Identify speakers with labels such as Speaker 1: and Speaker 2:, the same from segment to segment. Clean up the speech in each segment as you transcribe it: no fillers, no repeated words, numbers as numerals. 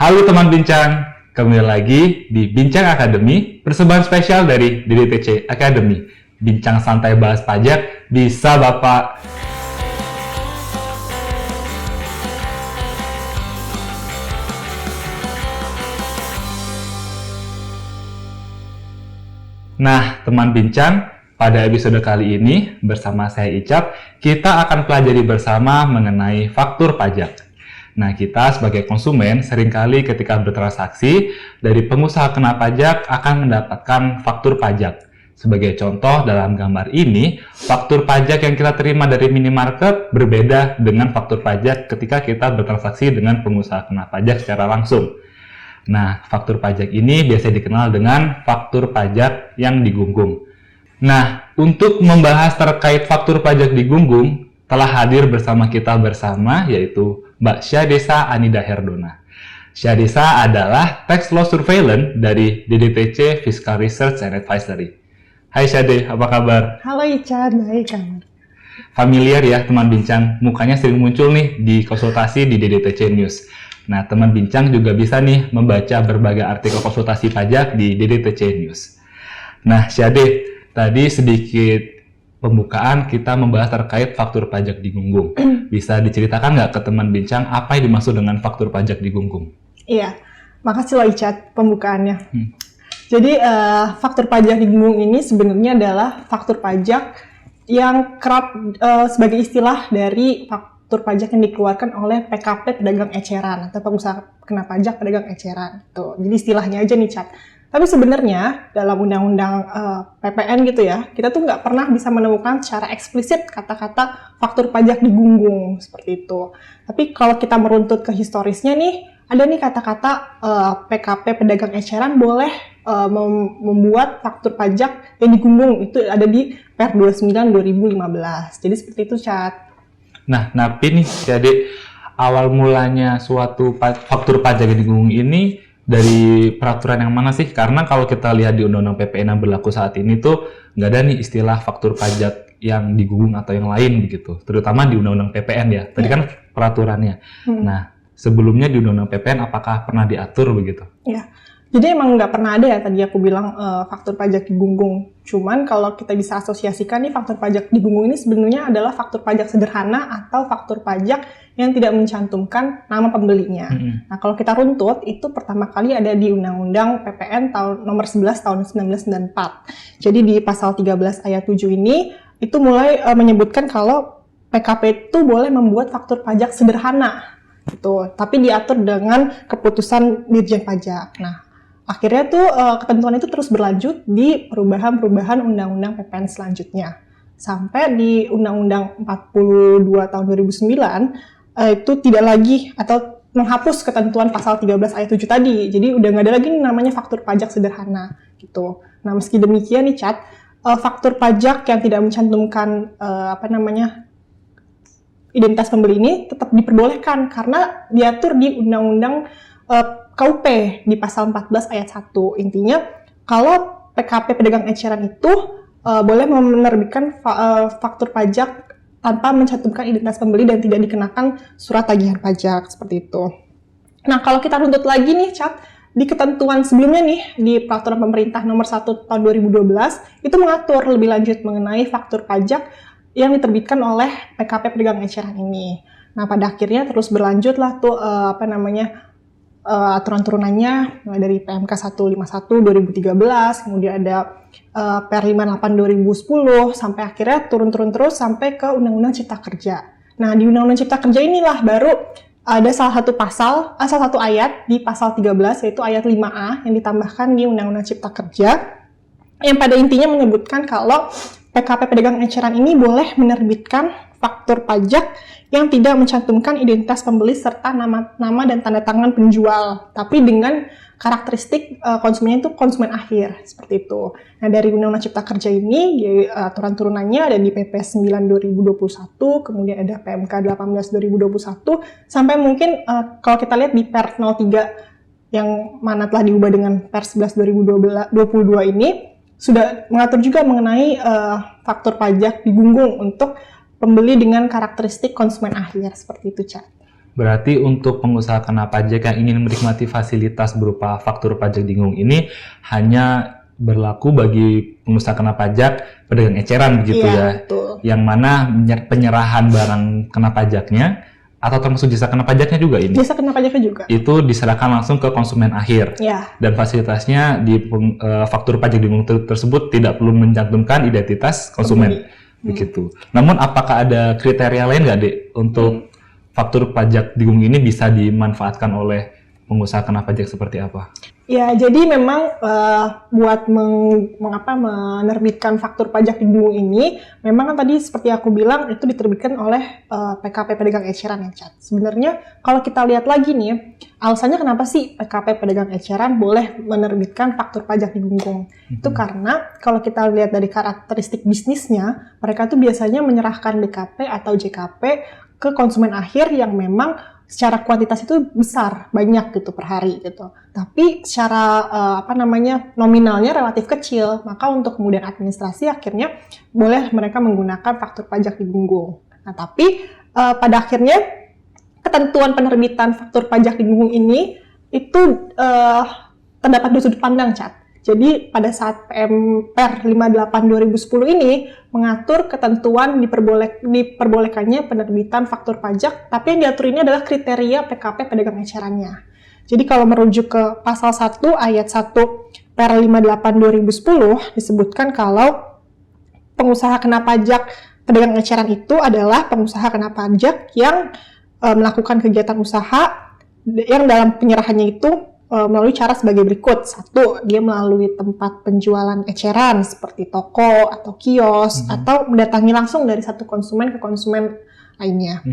Speaker 1: Halo teman bincang, kembali lagi di Bincang Academy, persembahan spesial dari DDTC Academy. Bincang santai bahas pajak, bisa Bapak. Nah, teman bincang, pada episode kali ini bersama saya Icap, kita akan pelajari bersama mengenai faktur pajak. Nah, kita sebagai konsumen seringkali ketika bertransaksi dari pengusaha kena pajak akan mendapatkan faktur pajak. Sebagai contoh dalam gambar ini, faktur pajak yang kita terima dari minimarket berbeda dengan faktur pajak ketika kita bertransaksi dengan pengusaha kena pajak secara langsung. Nah, faktur pajak ini biasa dikenal dengan faktur pajak yang digunggung. Nah, untuk membahas terkait faktur pajak digunggung, telah hadir bersama kita bersama, yaitu Mbak Syadesa Anida Herdona. Syadesa adalah Tax Law Surveillance dari DDTC Fiscal Research and Advisory. Hai Syade, apa kabar?
Speaker 2: Halo Ica, baik kabar.
Speaker 1: Familiar ya teman bincang, mukanya sering muncul nih di konsultasi di DDTC News. Nah, teman bincang juga bisa nih membaca berbagai artikel konsultasi pajak di DDTC News. Nah, Syade, tadi sedikit pembukaan kita membahas terkait faktur pajak digunggung. Bisa diceritakan nggak ke teman bincang apa yang dimaksud dengan faktur pajak digunggung?
Speaker 2: Iya, makasih loh Ica pembukaannya. Jadi, faktur pajak digunggung ini sebenarnya adalah faktur pajak yang kerap sebagai istilah dari faktur pajak yang dikeluarkan oleh PKP pedagang eceran atau pengusaha kena pajak pedagang eceran. Tuh, jadi istilahnya aja nih, Cat. Tapi sebenarnya dalam undang-undang PPN gitu ya, kita tuh nggak pernah bisa menemukan secara eksplisit kata-kata faktur pajak digunggung seperti itu. Tapi kalau kita meruntut ke historisnya nih, ada nih kata-kata PKP pedagang eceran boleh membuat faktur pajak yang digunggung. Itu ada di Per 29 2015. Jadi seperti itu, Cat.
Speaker 1: Nah, tapi nih, jadi awal mulanya suatu faktur pajak yang digunggung ini dari peraturan yang mana sih? Karena kalau kita lihat di Undang-Undang PPN yang berlaku saat ini tuh nggak ada nih istilah faktur pajak yang digunggung atau yang lain begitu. Terutama di Undang-Undang PPN ya. Tadi kan peraturannya. Nah, sebelumnya di Undang-Undang PPN apakah pernah diatur begitu?
Speaker 2: Ya. Jadi emang nggak pernah ada ya tadi aku bilang faktur pajak digunggung. Cuman kalau kita bisa asosiasikan nih faktur pajak digunggung ini sebenarnya adalah faktur pajak sederhana atau faktur pajak yang tidak mencantumkan nama pembelinya. Nah, kalau kita runtut itu pertama kali ada di Undang-Undang PPN tahun nomor 11 tahun 1994. Jadi di pasal 13 ayat 7 ini itu mulai menyebutkan kalau PKP itu boleh membuat faktur pajak sederhana. Gitu. Tapi diatur dengan keputusan Dirjen Pajak. Nah, akhirnya tuh ketentuan itu terus berlanjut di perubahan-perubahan Undang-Undang PPN selanjutnya. Sampai di Undang-Undang 42 tahun 2009, itu tidak lagi atau menghapus ketentuan pasal 13 ayat 7 tadi. Jadi udah nggak ada lagi namanya faktur pajak sederhana. Gitu. Nah, meski demikian nih, Cat, faktur pajak yang tidak mencantumkan identitas pembeli ini tetap diperbolehkan karena diatur di Undang-Undang KUP di pasal 14 ayat 1. Intinya, kalau PKP pedagang eceran itu boleh menerbitkan faktur pajak tanpa mencantumkan identitas pembeli dan tidak dikenakan surat tagihan pajak, seperti itu. Nah, kalau kita runtut lagi nih, Cat, di ketentuan sebelumnya nih, di Peraturan Pemerintah Nomor 1 Tahun 2012, itu mengatur lebih lanjut mengenai faktur pajak yang diterbitkan oleh PKP pedagang eceran ini. Nah, pada akhirnya terus berlanjutlah tuh aturan turunannya mulai dari PMK 151 2013, kemudian ada Per 58 2010 sampai akhirnya turun-turun terus sampai ke Undang-Undang Cipta Kerja. Nah, di Undang-Undang Cipta Kerja inilah baru ada salah satu ayat di pasal 13 yaitu ayat 5A yang ditambahkan di Undang-Undang Cipta Kerja yang pada intinya menyebutkan kalau PKP pedagang eceran ini boleh menerbitkan faktur pajak yang tidak mencantumkan identitas pembeli serta nama dan tanda tangan penjual, tapi dengan karakteristik konsumennya itu konsumen akhir, seperti itu. Nah, dari Undang-Undang Cipta Kerja ini, aturan turunannya ada di PP 9 2021, kemudian ada PMK 18 2021, sampai mungkin kalau kita lihat di Per 03 yang mana telah diubah dengan Per 11 2022 ini, sudah mengatur juga mengenai faktur pajak digunggung untuk pembeli dengan karakteristik konsumen akhir, seperti itu, Cak.
Speaker 1: Berarti untuk pengusaha kena pajak yang ingin menikmati fasilitas berupa faktur pajak digunggung ini hanya berlaku bagi pengusaha kena pajak pedagang eceran begitu
Speaker 2: Iya,
Speaker 1: ya.
Speaker 2: betul.
Speaker 1: Yang mana penyerahan barang kena pajaknya atau termasuk jasa kena pajaknya juga ini.
Speaker 2: Jasa kena pajaknya juga.
Speaker 1: Itu diserahkan langsung ke konsumen akhir.
Speaker 2: Ya.
Speaker 1: Dan fasilitasnya di faktur pajak digunggung tersebut tidak perlu mencantumkan identitas konsumen. Begitu. Namun apakah ada kriteria lain nggak, Dek, untuk faktur pajak digunggung ini bisa dimanfaatkan oleh pengusaha kena pajak seperti apa?
Speaker 2: Ya, jadi memang buat menerbitkan faktur pajak digunggung ini, memang kan tadi seperti aku bilang itu diterbitkan oleh PKP pedagang eceran ya, Chat. Sebenarnya kalau kita lihat lagi nih, alasannya kenapa sih PKP pedagang eceran boleh menerbitkan faktur pajak digunggung? Itu karena kalau kita lihat dari karakteristik bisnisnya, mereka tuh biasanya menyerahkan BKP atau JKP ke konsumen akhir yang memang secara kuantitas itu besar, banyak gitu per hari gitu. Tapi secara nominalnya relatif kecil, maka untuk kemudian administrasi akhirnya boleh mereka menggunakan faktur pajak digunggung. Nah, tapi pada akhirnya ketentuan penerbitan faktur pajak digunggung ini itu terdapat dua sudut pandang, Chat. Jadi pada saat Per 58/2010 ini mengatur ketentuan diperbolehkannya penerbitan faktur pajak, tapi yang diatur ini adalah kriteria PKP pedagang ecerannya. Jadi kalau merujuk ke pasal 1 ayat 1 Per 58/2010 disebutkan kalau pengusaha kena pajak pedagang eceran itu adalah pengusaha kena pajak yang melakukan kegiatan usaha yang dalam penyerahannya itu melalui cara sebagai berikut. 1, dia melalui tempat penjualan eceran seperti toko atau kios, atau mendatangi langsung dari satu konsumen ke konsumen lainnya.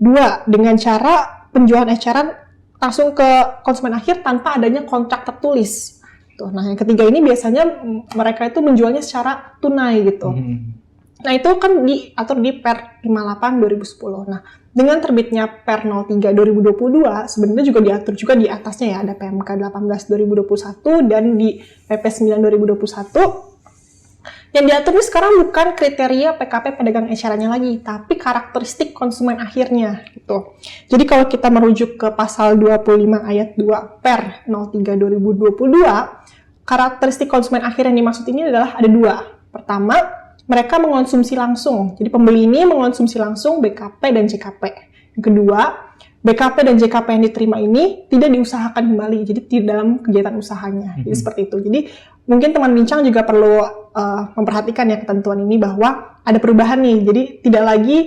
Speaker 2: 2, dengan cara penjualan eceran langsung ke konsumen akhir tanpa adanya kontrak tertulis. Tuh. Nah, yang ketiga ini biasanya mereka itu menjualnya secara tunai gitu. Nah, itu kan diatur di Per 58/2010. Nah, dengan terbitnya Per 03/2022, sebenarnya juga diatur juga di atasnya ya, ada PMK 18/2021 dan di PP 9/2021. Yang diatur ini sekarang bukan kriteria PKP pedagang ecerannya lagi, tapi karakteristik konsumen akhirnya gitu. Jadi kalau kita merujuk ke pasal 25 ayat 2 Per 03/2022, karakteristik konsumen akhir yang dimaksud ini adalah ada 2. Pertama, mereka mengonsumsi langsung. Jadi pembeli ini mengonsumsi langsung BKP dan JKP. Yang kedua, BKP dan JKP yang diterima ini tidak diusahakan kembali, jadi di dalam kegiatan usahanya. Jadi seperti itu. Jadi mungkin teman bincang juga perlu memperhatikan ya ketentuan ini bahwa ada perubahan nih. Jadi tidak lagi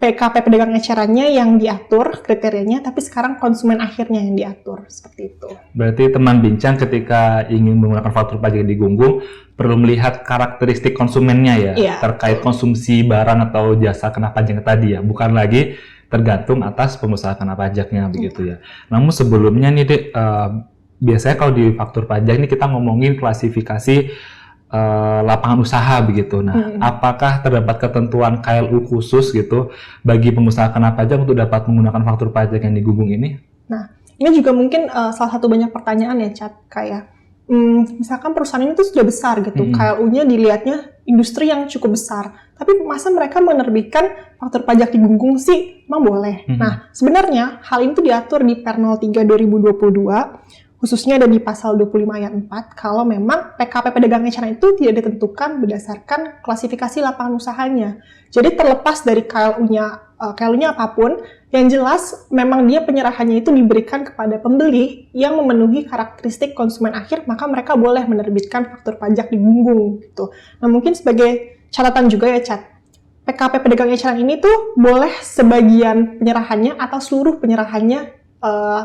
Speaker 2: PKP pedagang ecerannya yang diatur kriterianya, tapi sekarang konsumen akhirnya yang diatur, seperti itu.
Speaker 1: Berarti teman bincang ketika ingin menggunakan faktur pajak digunggung perlu melihat karakteristik konsumennya ya, terkait konsumsi barang atau jasa kena pajak tadi ya, bukan lagi tergantung atas pengusaha kena pajaknya begitu ya. Namun sebelumnya nih Dek, biasanya kalau di faktur pajak ini kita ngomongin klasifikasi lapangan usaha begitu. Nah, apakah terdapat ketentuan KLU khusus gitu bagi pengusaha kena pajak untuk dapat menggunakan faktur pajak yang digunggung ini?
Speaker 2: Nah, ini juga mungkin salah satu banyak pertanyaan ya, Chat. Kayak, misalkan perusahaan ini tuh sudah besar gitu, KLU-nya dilihatnya industri yang cukup besar. Tapi masa mereka menerbitkan faktur pajak digunggung sih? Emang boleh. Nah, sebenarnya hal ini tuh diatur di Per 03/2022, khususnya ada di pasal 25 ayat 4, kalau memang PKP pedagang eceran itu tidak ditentukan berdasarkan klasifikasi lapangan usahanya. Jadi terlepas dari KLU-nya apapun, yang jelas memang dia penyerahannya itu diberikan kepada pembeli yang memenuhi karakteristik konsumen akhir, maka mereka boleh menerbitkan faktur pajak digunggung gitu. Nah, mungkin sebagai catatan juga ya, Chat, PKP pedagang eceran ini tuh boleh sebagian penyerahannya atau seluruh penyerahannya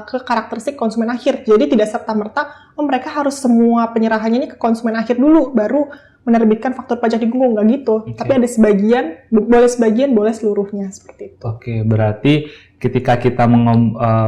Speaker 2: ke karakteristik konsumen akhir. Jadi tidak serta-merta, mereka harus semua penyerahannya ini ke konsumen akhir dulu, baru menerbitkan faktur pajak digunggung, nggak gitu. Tapi ada sebagian, boleh seluruhnya, seperti itu.
Speaker 1: Oke, berarti ketika kita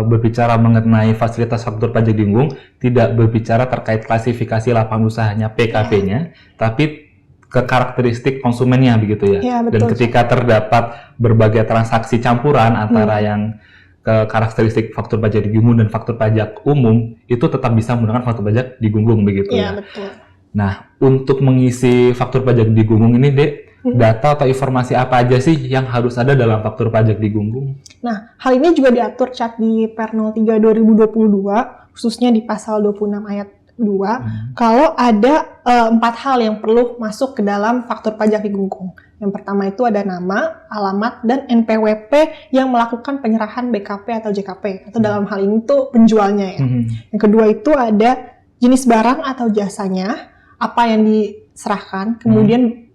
Speaker 1: berbicara mengenai fasilitas faktur pajak digunggung, tidak berbicara terkait klasifikasi lapangan usahanya PKP-nya, tapi ke karakteristik konsumennya begitu ya.
Speaker 2: Ya, betul.
Speaker 1: Dan ketika terdapat berbagai transaksi campuran antara yang karakteristik faktur pajak digunggung dan faktur pajak umum, itu tetap bisa menggunakan faktur pajak digunggung begitu ya.
Speaker 2: Betul.
Speaker 1: Nah, untuk mengisi faktur pajak digunggung ini, Dek, data atau informasi apa aja sih yang harus ada dalam faktur pajak digunggung?
Speaker 2: Nah, hal ini juga diatur Chat di Per 03 2022, khususnya di pasal 26 ayat 2, kalau ada 4 hal yang perlu masuk ke dalam faktur pajak digunggung. Yang pertama itu ada nama, alamat, dan NPWP yang melakukan penyerahan BKP atau JKP, atau dalam hal ini tuh penjualnya ya. Yang kedua itu ada jenis barang atau jasanya, apa yang diserahkan, kemudian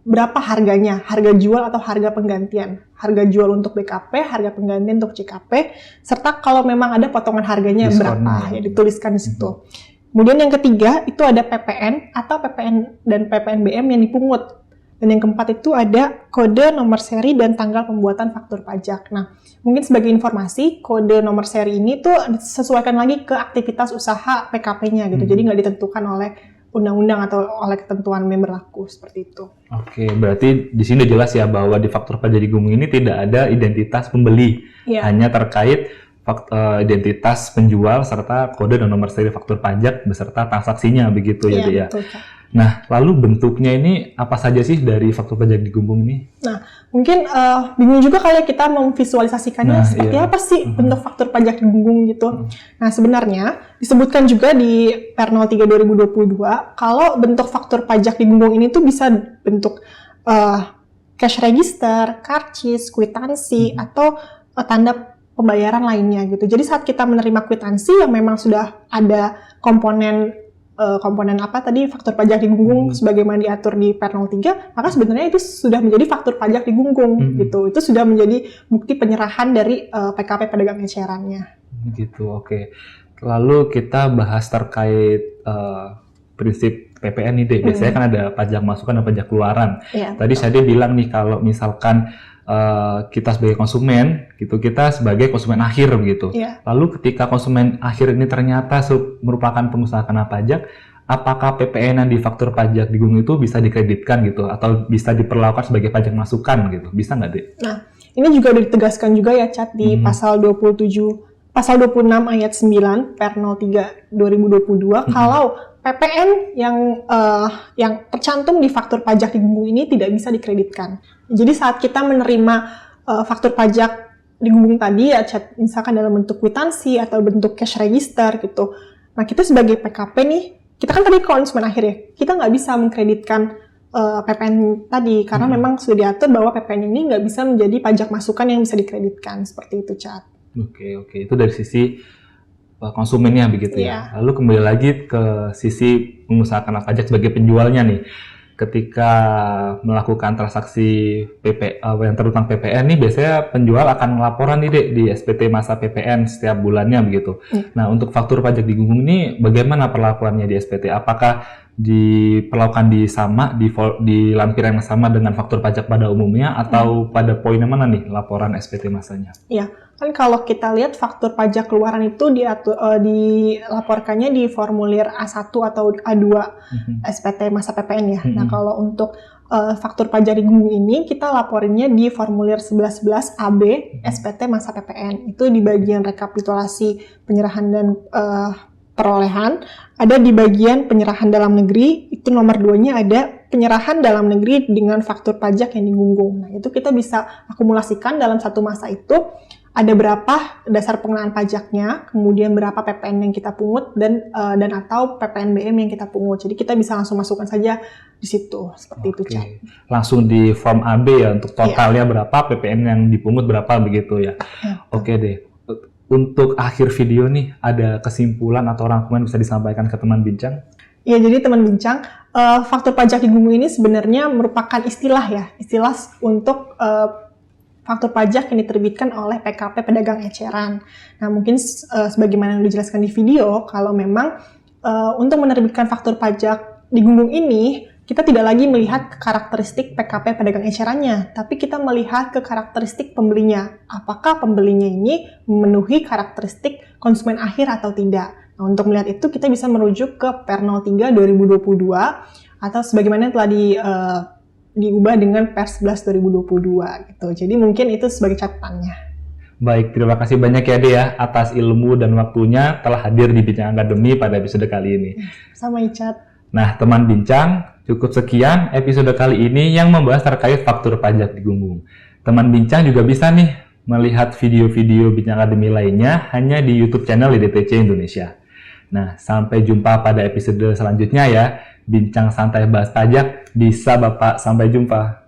Speaker 2: berapa harganya, harga jual atau harga penggantian. Harga jual untuk BKP, harga penggantian untuk JKP, serta kalau memang ada potongan harganya berapa, ya dituliskan di situ. Kemudian yang ketiga itu ada PPN atau PPN dan PPNBM yang dipungut. Dan yang keempat itu ada kode nomor seri dan tanggal pembuatan faktur pajak. Nah, mungkin sebagai informasi, kode nomor seri ini tuh disesuaikan lagi ke aktivitas usaha PKP-nya gitu. Jadi nggak ditentukan oleh undang-undang atau oleh ketentuan yang berlaku seperti itu.
Speaker 1: Oke, berarti di sini jelas ya bahwa di faktur pajak digunggung ini tidak ada identitas pembeli, hanya terkait identitas penjual serta kode dan nomor seri faktur pajak beserta transaksinya begitu ya, ya.
Speaker 2: Betul,
Speaker 1: Nah, lalu bentuknya ini apa saja sih dari faktur pajak digunggung ini?
Speaker 2: Nah, mungkin bingung juga kali ya kita memvisualisasikannya seperti apa sih bentuk faktur pajak digunggung gitu. Nah, sebenarnya disebutkan juga di Per 03 2022 kalau bentuk faktur pajak digunggung ini tuh bisa bentuk cash register, karcis, kwitansi, atau tanda pembayaran lainnya gitu. Jadi saat kita menerima kwitansi yang memang sudah ada komponen apa tadi faktur pajak digunggung sebagaimana diatur di Per 03, maka sebenarnya itu sudah menjadi faktur pajak digunggung gitu. Itu sudah menjadi bukti penyerahan dari PKP pedagang ecerannya.
Speaker 1: Gitu, oke. Lalu kita bahas terkait prinsip PPN nih deh. Biasanya kan ada pajak masukan dan pajak keluaran. Tadi saya bilang nih kalau misalkan kita sebagai konsumen gitu, kita sebagai konsumen akhir begitu. Lalu ketika konsumen akhir ini ternyata merupakan pengusaha kena pajak, apakah PPN yang di faktur pajak digunggung itu bisa dikreditkan gitu atau bisa diperlakukan sebagai pajak masukan gitu? Bisa nggak, Dek?
Speaker 2: Nah, ini juga ditegaskan juga ya Chat di pasal 26 ayat 9 Per 03 2022 kalau PPN yang tercantum di faktur pajak digunggung ini tidak bisa dikreditkan. Jadi saat kita menerima faktur pajak digunggung tadi ya, misalkan dalam bentuk kwitansi atau bentuk cash register gitu. Nah, kita sebagai PKP nih, kita kan tadi konsumen akhir ya, kita nggak bisa mengkreditkan PPN tadi karena memang sudah diatur bahwa PPN ini nggak bisa menjadi pajak masukan yang bisa dikreditkan seperti itu, Chat.
Speaker 1: Oke, itu dari sisi konsumennya begitu ya. Lalu kembali lagi ke sisi pengusaha kena pajak sebagai penjualnya nih. Ketika melakukan transaksi yang terutang PPN nih, biasanya penjual akan melaporan nih Dek, di SPT masa PPN setiap bulannya begitu. Nah, untuk faktur pajak digunggung ini bagaimana perlakuannya di SPT? Apakah diperlakukan di lampiran yang sama dengan faktur pajak pada umumnya atau pada poin yang mana nih laporan SPT masanya? Iya,
Speaker 2: kan kalau kita lihat faktur pajak keluaran itu dilaporkannya di formulir A1 atau A2 SPT masa PPN ya. Nah, kalau untuk faktur pajak digunggung ini kita laporinnya di formulir 1111 AB SPT masa PPN. Itu di bagian rekapitulasi penyerahan dan perolehan, ada di bagian penyerahan dalam negeri, itu nomor 2-nya ada penyerahan dalam negeri dengan faktur pajak yang digunggung. Nah, itu kita bisa akumulasikan dalam satu masa itu, ada berapa dasar pengenaan pajaknya, kemudian berapa PPN yang kita pungut, dan atau PPNBM yang kita pungut. Jadi kita bisa langsung masukkan saja di situ, seperti itu, Cak.
Speaker 1: Langsung di form AB ya, untuk totalnya berapa, PPN yang dipungut berapa, begitu ya. Oke deh. Untuk akhir video nih, ada kesimpulan atau rangkuman bisa disampaikan ke teman bincang?
Speaker 2: Ya, jadi teman bincang, faktur pajak digunggung ini sebenarnya merupakan istilah ya, istilah untuk faktur pajak yang diterbitkan oleh PKP pedagang eceran. Nah, mungkin sebagaimana yang dijelaskan di video, kalau memang untuk menerbitkan faktur pajak digunggung ini, kita tidak lagi melihat ke karakteristik PKP pedagang ecerannya, tapi kita melihat ke karakteristik pembelinya. Apakah pembelinya ini memenuhi karakteristik konsumen akhir atau tidak? Nah, untuk melihat itu kita bisa merujuk ke Per 03 2022 atau sebagaimana yang telah diubah dengan Per 11 2022 gitu. Jadi mungkin itu sebagai catatannya.
Speaker 1: Baik, terima kasih banyak ya Dea atas ilmu dan waktunya telah hadir di Bincang Akademi pada episode kali ini.
Speaker 2: Sama Icat.
Speaker 1: Nah, teman bincang, Cukup sekian episode kali ini yang membahas terkait faktur pajak di Gunggung. Teman bincang juga bisa nih melihat video-video Bincang Akademi lainnya hanya di YouTube channel IDTC Indonesia. Nah, sampai jumpa pada episode selanjutnya ya. Bincang santai bahas pajak, bisa Bapak, sampai jumpa.